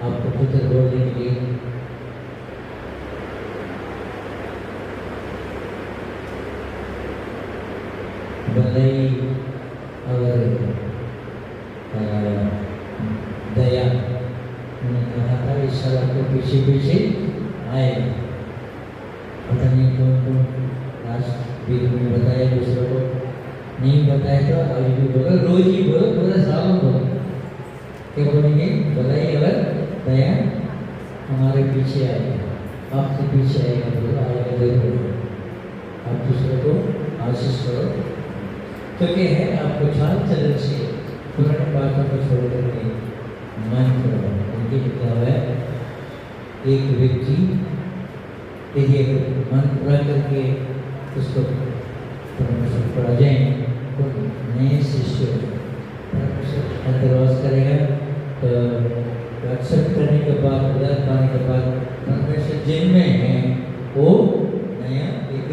आपको पुत्र बोलने के लिए भलाई और दया उन्होंने कहा था इस साल आपको पीछे पीछे आएगा। पता नहीं कौन कौन लास्ट वीक में बताया, दूसरों को नहीं बताया तो आज भी बोलो, रोज ही बोलो, पूरा साल बोलो। क्या बोलेंगे? भलाई और दया हमारे पीछे आएगा, आपके पीछे आएगा, बोलो आएगा जरूर। आप दूसरों को आशीष करो, क्योंकि है आपको चाल चलन से पुरानी बातों को छोड़ करके मन करो। उनकी क्या है, एक व्यक्ति यदि मन पूरा करके उसको परमेश्वर पढ़ा जाए तो नए शिष्य परमेश्वर अंतर्वास करेगा। तो एक्सेप्ट करने के बाद, उदार पाने के बाद परमेश्वर जिनमें है वो नया एक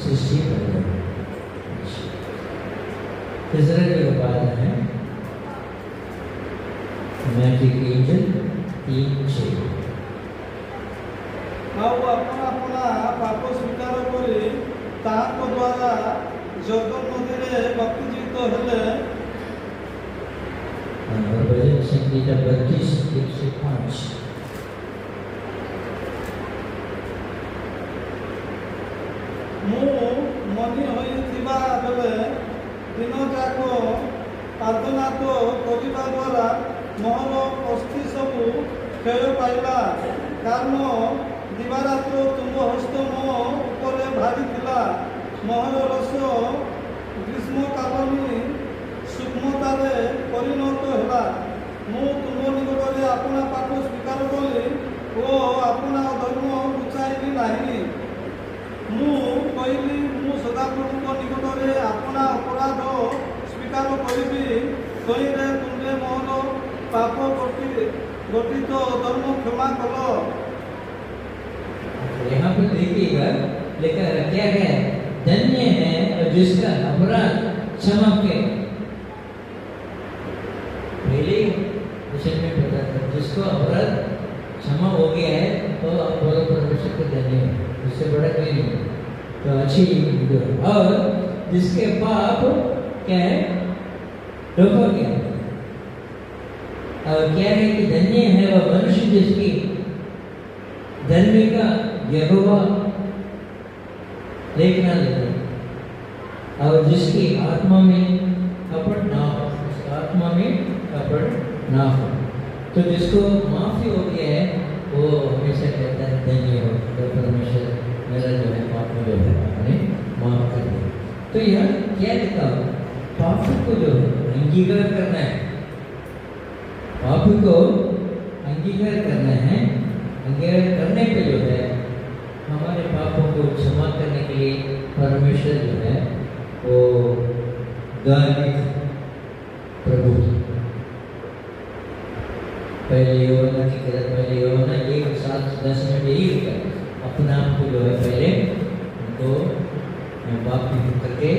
शिष्य बनेगा। इज़राइल की बात है मैजिक एंजल 3:6 ଆଉ ଆପଣ ଆପଣ ପାପ ସ୍ୱୀକାର କରି ତାହାଙ୍କ ଦ୍ୱାରା ଜର୍ଦ୍ଦନ ନଦୀରେ ବାପ୍ତିଜିତ ହେଲେ। और भजन संगीता 32:1-5 ମୁଁ ମନି ହୋଇଥିବା ବେଳେ ଦିନଯାକ ଆର୍ତ୍ତନାଦ କରିବା ଦ୍ୱାରା ମୋର ଅସ୍ଥି ସବୁ କ୍ଷୟ ପାଇଲା, କାରଣ ଦିବାରାତ୍ର ତୁମ ହସ୍ତ ମୋ ଉପରେ ଭାରି ଥିଲା। ମୋହର ରସ ଗ୍ରୀଷ୍ମକାଳନୀ ସୂକ୍ଷ୍ମତାରେ ପରିଣତ ହେଲା। ମୁଁ ତୁମ ନିକଟରେ ଆପଣା ପାପ ସ୍ୱୀକାର କଲି ଓ ଆପଣା ଧର୍ମ ଲୁଚାଇଲି ନାହିଁ। ମୁଁ କହିଲି, ମୁଁ ସଦାପ୍ରଭୁଙ୍କ ନିକଟରେ ଆପଣା ଅପରାଧ ସ୍ୱୀକାର କରିବି। ତହିଁରେ ତୁମେ ମୋର ପାପ ଗଠିତ ଧର୍ମ କ୍ଷମା କଲ। यहाँ पर देखिएगा लिखा क्या है, धन्य है और जिसका अपराध क्षमा के। पहले विषय में पता था, जिसको अपराध क्षमा हो गया है तो आप बोलो परमेश्वर को धन्य है, उससे बड़ा कोई नहीं। तो अच्छी और जिसके पाप क्या है, रोका गया। और क्या है कि धन्य है वह मनुष्य जिसकी धर्मी का यहोवा देखना लेते और जिसकी आत्मा में कपट ना हो, आत्मा में कपट ना हो। तो जिसको माफी हो गया है वो हमेशा कहता है धन्य हो, तो परमेश्वर मेरा जो है पाप जो है आपने माफ कर दिया। तो यह क्या लिखा, पाप को जो अंगीकार करना है, पाप को अंगीकार करना है। अंगीकार करने पे जो है हमारे पापों को क्षमा करने के लिए परमेश्वर जो है वो धार्मिक प्रभु। पहले योना की तरह, पहले योना 1:7-10 में यही लिखा, अपने आप को जो है पहले उनको पाप करके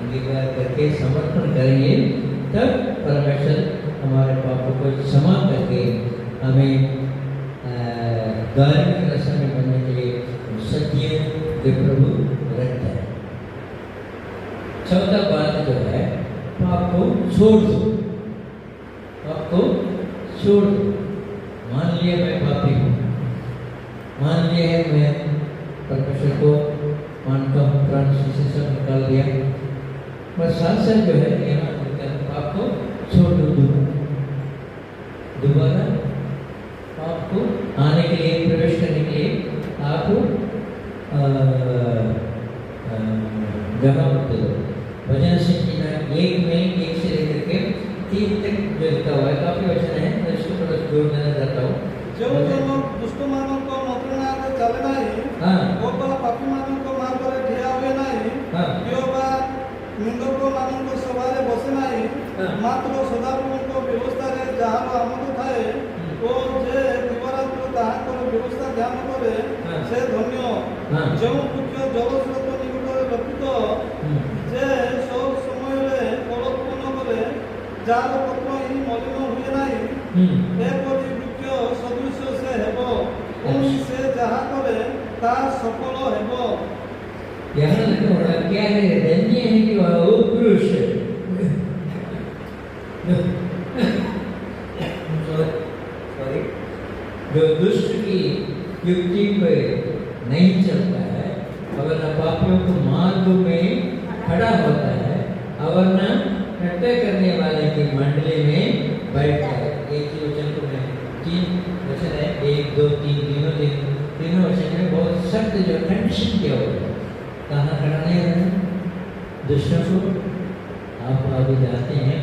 अंगीकार करके समर्पण करेंगे, तब परमेश्वर हमारे पापों को क्षमा करके हमें धार्मिक रास्ते में बनने के लिए सत्य के प्रभु रखता है। चौथा बात जो है, पाप को छोड़ दो, पाप को छोड़ दो। मान लिया मैं पापी हूँ, मान लिया है मैं परमेश्वर को मानता हूँ, प्राण से सब निकाल दिया, बस साथ साथ जो है यहाँ पाप को छोड़ दो। दोबारा पाप को आने के लिए, प्रवेश करने के लिए आप जगह मत दो। भजन संगीता 1 में 1 से लेकर के 3 तक जो लिखा हुआ है, काफी वचन है, मैं इसको थोड़ा जोर देना चाहता हूँ। जो दुष्ट मानव को मंत्रणारे चले नहीं, वो तो पापी मानव को मार करे ठिया हुए नहीं, यो बा निंदक मानव को सवारे बसे नहीं, मात्र सदाप्रभु को व्यवस्था रे जहाँ आमद थाए ओ जे दिवारात्र ताहाकर व्यवस्था ध्यान करे से धन्य। जो मुख्य जलस्रोत निकटरे लपित जे सब समय रे कलत्पन करे, जार पत्र ही मलिन हुए नहीं, एपरि वृक्ष सदृश ता सफल हेबो। यहाँ लिखा हुआ क्या है? धन्य है कि वो पुरुष सॉरी जो दुष्ट की युक्ति पे नहीं चलता है, अगर न पापियों को मार्ग में खड़ा होता है, और न हत्या करने वाले की मंडली में बैठता है। एक ही वचन को मैं 3 वचन है, 1 2 3 तीनों वचन में बहुत सख्त जो कंडीशन किया हुआ है। कहाँ खड़ा नहीं रहना दुष्टों को। आप आगे जाते हैं,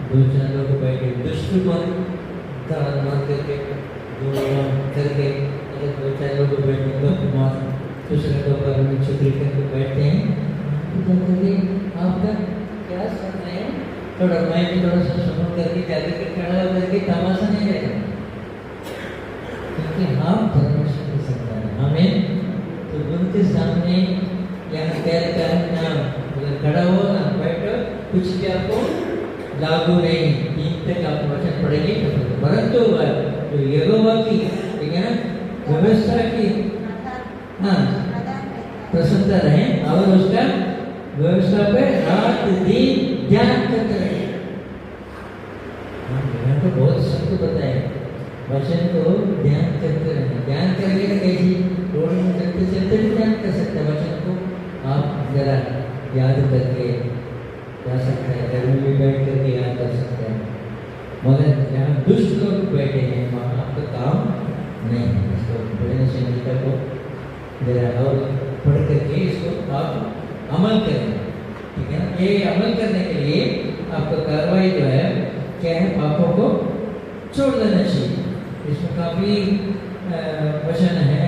2-4 लोग बैठे दुष्ट को मार करके करके, अगर 2-4 लोग बैठे मार दूसरे के ऊपर में छुट्टी करके बैठते हैं, तो कभी आपका क्या सुन रहे हैं? थोड़ा मैं भी थोड़ा सा सुन करके जाकर खड़ा करके तमाशा नहीं रहेगा, क्योंकि हम परमेश्वर के संतान हैं। हमें तो उनके सामने यहाँ क्या लिखा है ना, अगर खड़ा हो ना बैठो, कुछ भी आपको लागू नहीं। 3 तक आप वचन पढ़ेंगे, परंतु जो यहोवा की, ठीक है ना, व्यवस्था की प्रसन्नता रहे और उसका व्यवस्था पे रात दिन ध्यान करते रहे। यहाँ तो बहुत सख्त बताए, वचन को ध्यान करते रहे। ध्यान करने का कैसी रोड में चलते चलते भी ध्यान कर सकते हैं। वचन को आप जरा याद करके जा सकते हैं, घर में भी बैठ करके याद कर सकते हैं, मगर यहाँ दुष्ट लोग बैठे हैं, वहाँ आपका काम नहीं है। इसको बड़े संगीता को जरा और पढ़ करके इसको आप अमल करें, ठीक है ना। ये अमल करने के लिए आपका कार्रवाई जो है क्या है, पापों को छोड़ देना चाहिए। इसमें काफ़ी वचन है।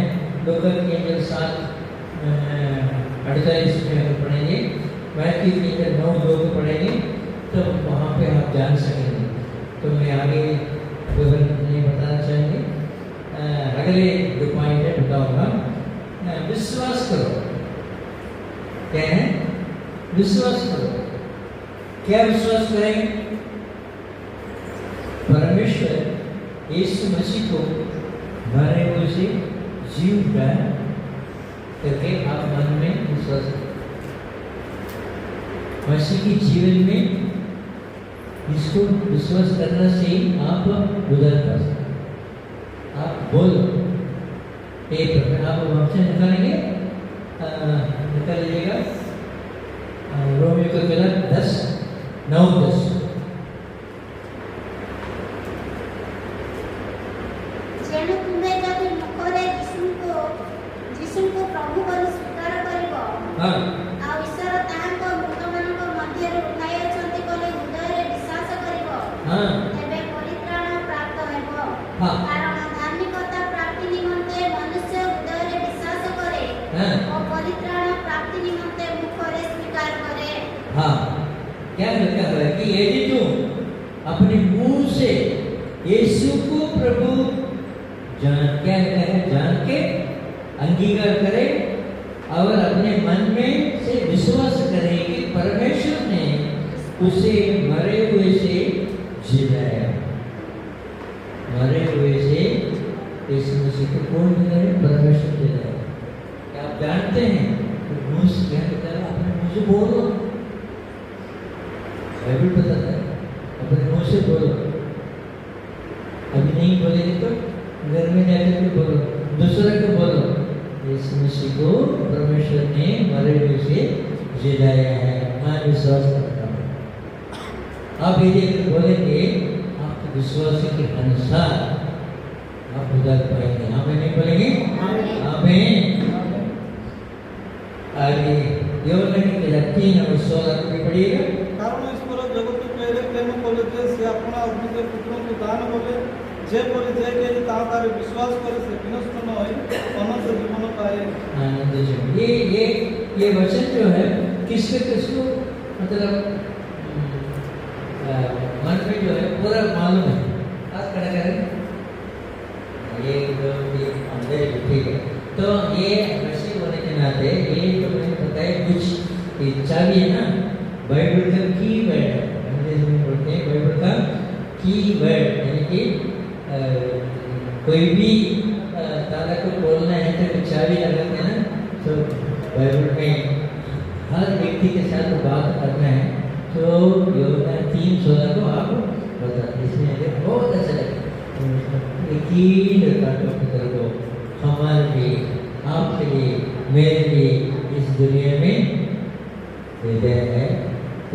लोकल के अंदर 7:48 में हम पढ़ेंगे, मैथ्यू के अंदर 9:2 को पढ़ेंगे, तो वहाँ पे आप जान सकेंगे। तो मैं आगे विवरण नहीं बताना चाहेंगे, अगले जो पॉइंट है बताऊँगा। विश्वास करो, क्या है? विश्वास करो। क्या विश्वास करेंगे? परमेश्वर यीशु मसीह को मरे हुए से जी उठाया करके आप मन में विश्वास करो। मसीह के जीवन में इसको विश्वास करने से ही आप उधर कर सकते। आप बोलो, आप वचन निकालेंगे, निकाल लीजिएगा रोमियो का किताब 10:9-10। क्या लिखा हुआ है कि यदि तुम अपने मुंह से यीशु को प्रभु क्या लिखा है, जान के अंगीकार करे और अपने मन में से विश्वास करे कि परमेश्वर ने उसे मरे हुए से जिलाया। मरे हुए से यीशु मसीह को कौन जिलाया? परमेश्वर जिलाया। क्या आप जानते हैं? तो मुंह से क्या कहता है? अपने मुंह से बोलो, बाइबल बताता है, अपने मुंह से बोलो। अभी नहीं बोलेंगे तो घर में जाकर के बोलो, दूसरा को बोलो, यीशु मसीह को परमेश्वर ने मरे हुए से जिलाया है, मैं विश्वास करता हूँ। आप यदि बोलेंगे, आपके विश्वास के अनुसार आप उधर पाएंगे। हमें नहीं बोलेंगे, हमें आगे योना की किताब 3:16 को भी पढ़िएगा। कारण ईश्वर जगत प्रेरे प्रेम बोले से अपना अद्वितीय पुत्र को दान बोले जे बोले जे के तार विश्वास करे से विनष्ट न होए, अनंत जीवन पाए। आनंद जीवन। ये वचन जो है किसको मतलब मन में जो है पूरा मालूम है। आप खड़ा करें, ये जो अंदर ठीक है। तो ये वैसे होने के नाते ये तो मैंने बताया कुछ चाबी है ना, बाइबल का की वर्ड है, अंग्रेजी में बोलते हैं बाइबल का की वर्ड, यानी कि कोई भी ताला को खोलना है तो चाबी लगाते हैं ना, तो बाइबल में हर व्यक्ति के साथ बात करना है तो यूहन्ना 3:16 को आप बताते हैं। इसमें मुझे बहुत अच्छा लगा। यकीन रखा पुत्र को हमारे लिए, आपके लिए, मेरे लिए इस दुनिया में भेजा है,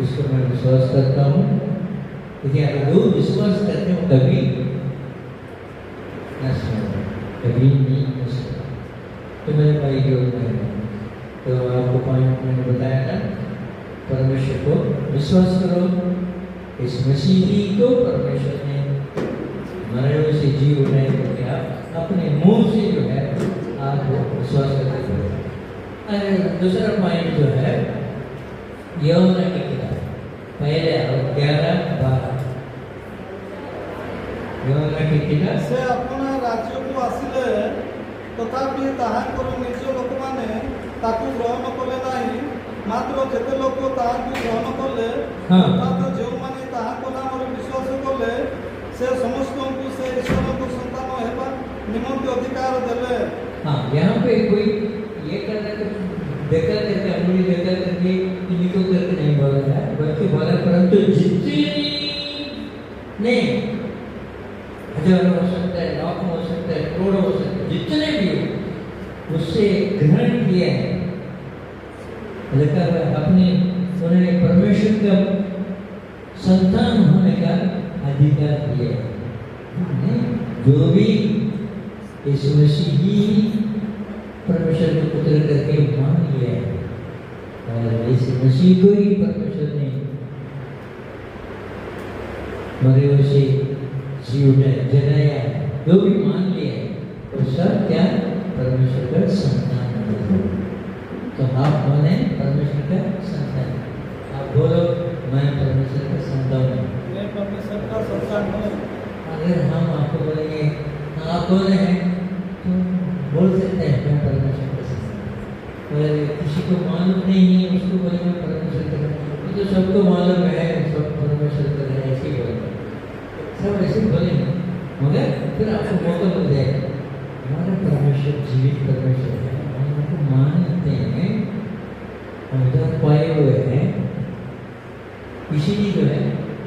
इसको मैं विश्वास करता हूँ। लेकिन अगर लोग विश्वास करते हो कभी नष्ट नहीं, कभी नहीं नष्ट। तो मेरे भाई योग है, तो आपको पॉइंट मैंने बताया था, परमेश्वर को विश्वास करो। इस मसीही को परमेश्वर ने मरे हुए से जी उठाए, क्योंकि आप अपने मुंह से जो है आप विश्वास करते हो। दूसरा पॉइंट जो है यूहन्ना की किताब पहले 11:12 यूहन्ना की किताब से अपना राज्य को आसिले तथापि ताहांकर निज लोकमाने ताकू ग्रहण कले नाही, मात्र जेते लोक ताहांकु ग्रहण कले अर्थात जो माने ताहांको नाम विश्वास कले से समस्त को से ईश्वर को संतान हेबा निमंत अधिकार देले। हाँ, यहाँ पे कोई ये करके देखा करके अंगुली देखा करके इनको करके नहीं बोल रहा है, बल्कि बोला परंतु जितने नहीं 1000 हो सकता है, लाख हो सकता है, करोड़ हो सकता है, जितने भी हो उससे ग्रहण किया है, लिखा हुआ अपने उन्होंने परमेश्वर का संतान होने का अधिकार दिया है। जो भी इस मसीही परमेश्वर के पुत्र करके मान लिया है, और इस मसीह को ही परमेश्वर ने मरे हुए से जी उठाया, जगाया है, जो भी मान लिया है वो सब क्या परमेश्वर का संतान है। तो आप बने परमेश्वर का संतान। आप बोलो मैं परमेश्वर का संतान हूँ। मैं परमेश्वर का संतान हूँ। अगर हम आपको बोलेंगे आप बोले हैं तो बोल सकते हैं मैं परमेश्वर का संतान। और किसी को मालूम नहीं है उसको बोले मैं परमेश्वर का, तो सबको मालूम है सब परमेश्वर कर रहे हैं, ऐसे ही बोलते हैं, सब ऐसे बोलेंगे, मगर फिर आपको मौका मिल जाएगा। हमारा परमेश्वर जीवित परमेश्वर है, हम उनको मानते हैं, हम उधर पाए हुए हैं, इसीलिए जो है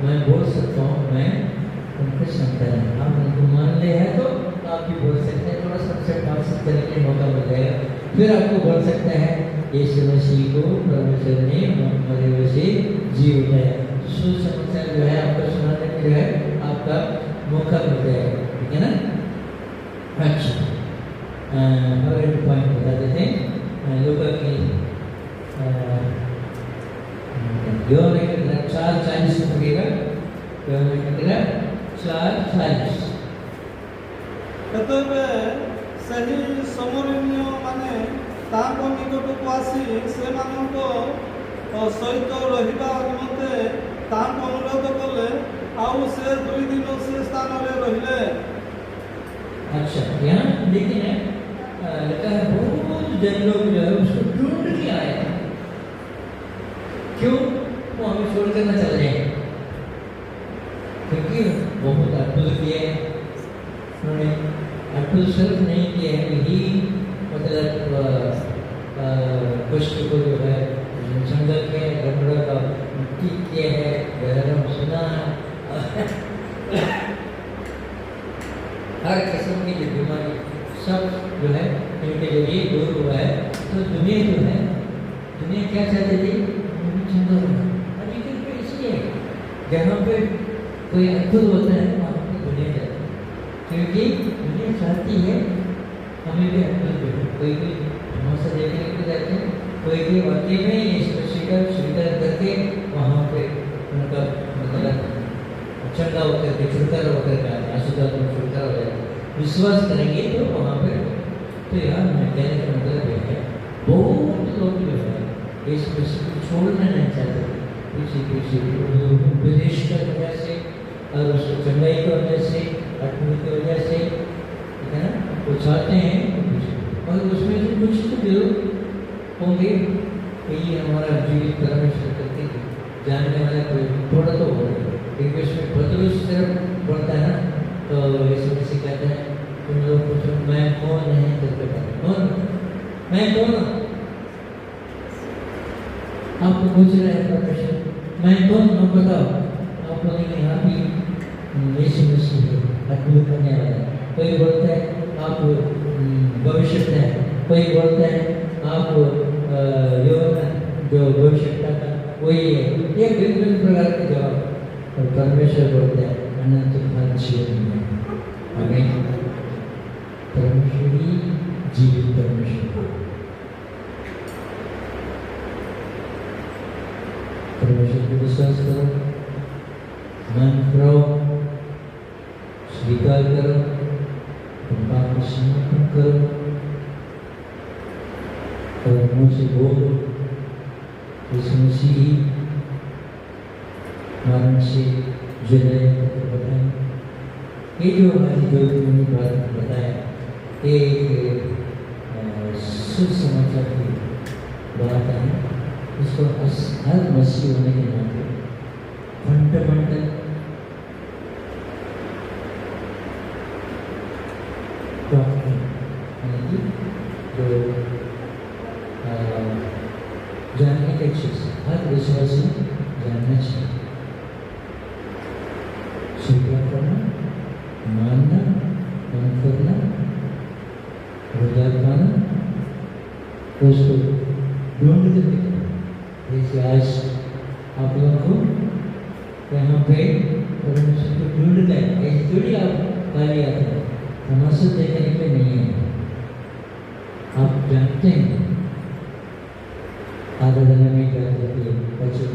मैं बोल सकता हूँ मैं उनके संतान है। आप उनको मान ले हैं तो आप भी बोल सकते हैं, थोड़ा सबसे बातचीत करने का मौका मिल जाएगा, फिर आपको बोल सकते हैं यीशु मसीह को परमेश्वर ने मरे हुए से जी उठाया। सुसमाचार जो है आपको सुनाने में जो है आपका मौका मिल जाएगा, ठीक है ना। अच्छा, और एक पॉइंट बता देते हैं, लोगों की यूहन्ना की किताब 4:40 से पढ़िएगा। यूहन्ना की किताब 4:40 ततबे सही समरणीय माने तांको निकटକୁ आसी ସେମାନଙ୍କ ସହିତ ରହିବା ନିମନ୍ତେ ତାଙ୍କୁ ଅନୁରୋଧ କଲେ, ଆଉ ସେ 2 ଦିନ ସେ ସ୍ଥାନରେ ରହିଲେ। अच्छा, यहाँ लेकिन है लिखा है बहुत जन लोग जो है उसको ढूंढ के आए, क्यों वो हमें छोड़ कर न चल जाए, क्योंकि बहुत अद्भुत किए हैं उन्होंने। अद्भुत सिर्फ नहीं किए हैं, यही मतलब कुष्ठ को जो है जंगल के गंभीर का ठीक किए हैं, गहरम सुना हर किस्म की जो बीमारी सब जो है इनके जरिए दूर हुआ है। तो दुनिया जो है, दुनिया क्या चाहती थी, जंगल हकीकत में इसलिए जहाँ पे कोई अद्भुत होता है वहाँ पर दुनिया जाती है, क्योंकि दुनिया चाहती है हमें भी अद्भुत मिले। कोई भी तमाशा देखने को जाते हैं, कोई वाकई में इस मसीह का स्वीकार करके वहाँ पे उनका मतलब चंगा होकर के छुटकारा होकर के आशुदा को छुटकारा हो जाएगा। विश्वास करेंगे तो वहाँ पे, तो यार मैं कहने का मतलब ये है बहुत लोग जो है इस मसीह को छोड़ना नहीं चाहते, किसी उपदेश की वजह से और उसको चंगाई की वजह से, अटूट की वजह से, ठीक है ना, वो चाहते हैं और उसमें से कुछ तो जरूर होंगे कि ये हमारा जीवित परमेश्वर करके जानने वाला कोई थोड़ा तो होगा, क्योंकि उसमें पतरुस सिर्फ बोलता है ना, तो यीशु मसीह कहते हैं तुम लोग पूछो मैं कौन है करके बताओ, कौन मैं कौन हूँ? आपको पूछ रहे हैं परमेश्वर मैं कौन हूँ बताओ, आप बोलेंगे आप ही यीशु मसीह है, अद्भुत करने वाला। कोई बोलता है आप भविष्यवक्ता है, कोई बोलता है आप यूहन्ना जो भविष्यवक्ता था वही है। ये भिन्न प्रकार के जवाब। और परमेश्वर बोलता है अनंत काल जीवन में हमें परमेश्वर ही जीवित परमेश्वर, परमेश्वर को विश्वास करो, मन करो, स्वीकार करो, पाप को समर्पण करो और मुँह से बोलो यीशु मसीह ही मरण से जुदाई करके बताएं। ये जो हमारी जो उन्होंने बात बताया एक सुसमाचार की बात है, इसको हर मसीह होने के नाते फंडामेंटल डॉक्ट्रिन यानी जो जानने की चीज़ हर विश्वासी जानना चाहिए, स्वीकार करना, मानना, मन करना, हृदय पाना, उसको ढूंढ के जैसे आज आप लोगों को यहाँ पे परमेश्वर को ढूंढता है, ऐसे थोड़ी आप कार्य आते हैं, तमाशा देखने के नहीं है। आप जानते हैं आराधना में क्या करते हैं, वचन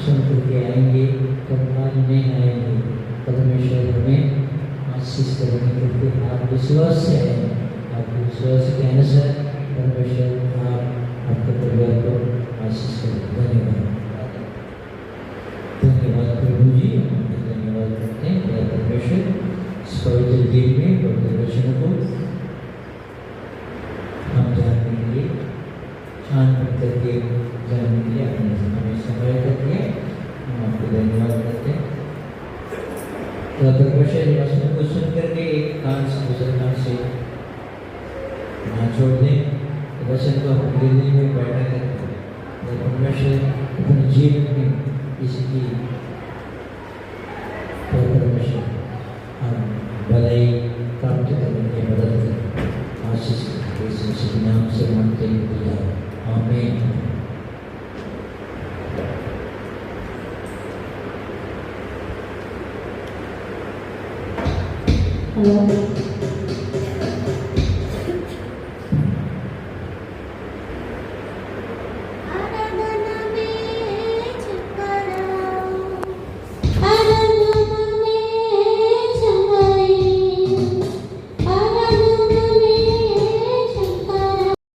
सुन करके आएंगे, कर्मकांड में आएंगे, परमेश्वर हमें आशीष करेंगे क्योंकि आप विश्वास से आए, आपके विश्वास के अनुसार परमेश्वर आपके परिवार को आशीष करें। धन्यवाद, धन्यवाद प्रभु जी, धन्यवाद करते हैं परमेश्वर इस पवित्र दिन में पवित्र वचनों को हम जानने के लिए छान करके जानने के लिए आपने हमें समय करके हम आपको धन्यवाद करते हैं। तो परमेश्वर वचनों को सुन करके एक कान से दूसरे कान से ना छोड़ दें, वचन को अपने दिल में बैठा करके परमेश्वर अपने जीवन में इसकी परमेश्वर हम भलाई प्राप्त करने की मदद करें, आशीष के नाम से मांगते हैं। आमीन।